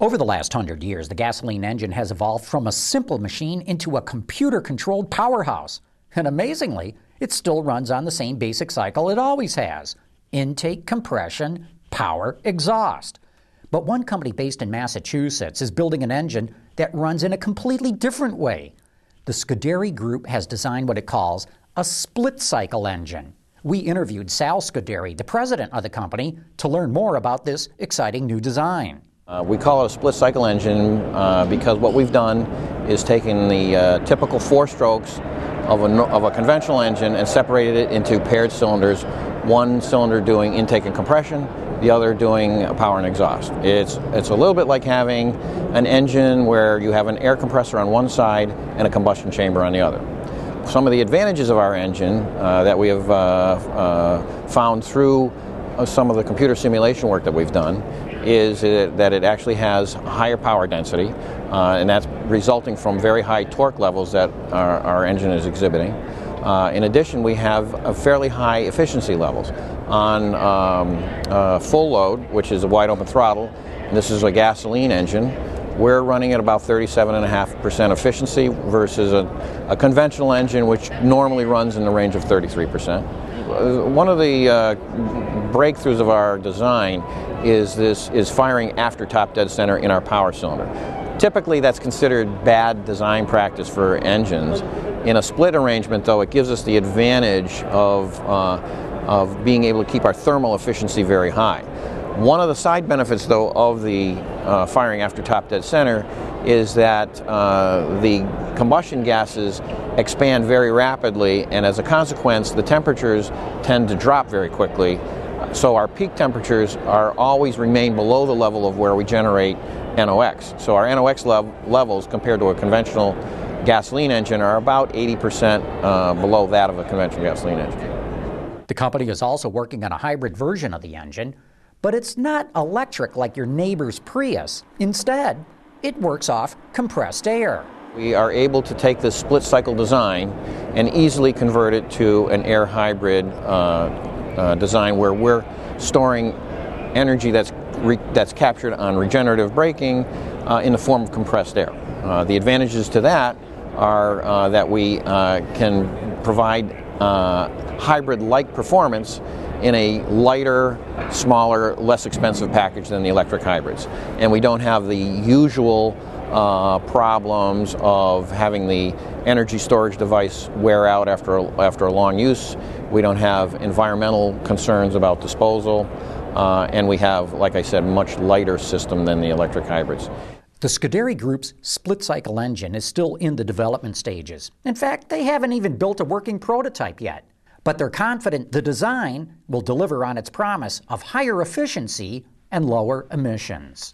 Over the last 100 years, the gasoline engine has evolved from a simple machine into a computer-controlled powerhouse. And amazingly, it still runs on the same basic cycle it always has: intake, compression, power, exhaust. But one company based in Massachusetts is building an engine that runs in a completely different way. The Scuderi Group has designed what it calls a split-cycle engine. We interviewed Sal Scuderi, the president of the company, to learn more about this exciting new design. We call it a split-cycle engine because what we've done is taken the typical 4 strokes of a conventional engine and separated it into paired cylinders, one cylinder doing intake and compression, the other doing power and exhaust. It's a little bit like having an engine where you have an air compressor on one side and a combustion chamber on the other. Some of the advantages of our engine that we have found through some of the computer simulation work that we've done is that it actually has higher power density, and that's resulting from very high torque levels that our engine is exhibiting. In addition, we have fairly high efficiency levels. On full load, which is a wide open throttle, and this is a gasoline engine, we're running at about 37.5% efficiency versus a conventional engine which normally runs in the range of 33%. One of the breakthroughs of our design is firing after top dead center in our power cylinder. Typically that's considered bad design practice for engines. In a split arrangement, though, it gives us the advantage of being able to keep our thermal efficiency very high. One of the side benefits, though, of the firing after top dead center is that the combustion gases expand very rapidly, and as a consequence, the temperatures tend to drop very quickly. So our peak temperatures always remain below the level of where we generate NOx. So our NOx levels compared to a conventional gasoline engine are about 80% below that of a conventional gasoline engine. The company is also working on a hybrid version of the engine, but it's not electric like your neighbor's Prius. Instead, it works off compressed air. We are able to take this split cycle design and easily convert it to an air hybrid design where we're storing energy that's captured on regenerative braking in the form of compressed air. The advantages to that are that we can provide hybrid-like performance in a lighter, smaller, less expensive package than the electric hybrids. And we don't have the usual problems of having the energy storage device wear out after a long use. We don't have environmental concerns about disposal. And we have, like I said, much lighter system than the electric hybrids. The Scuderi Group's split-cycle engine is still in the development stages. In fact, they haven't even built a working prototype yet. But they're confident the design will deliver on its promise of higher efficiency and lower emissions.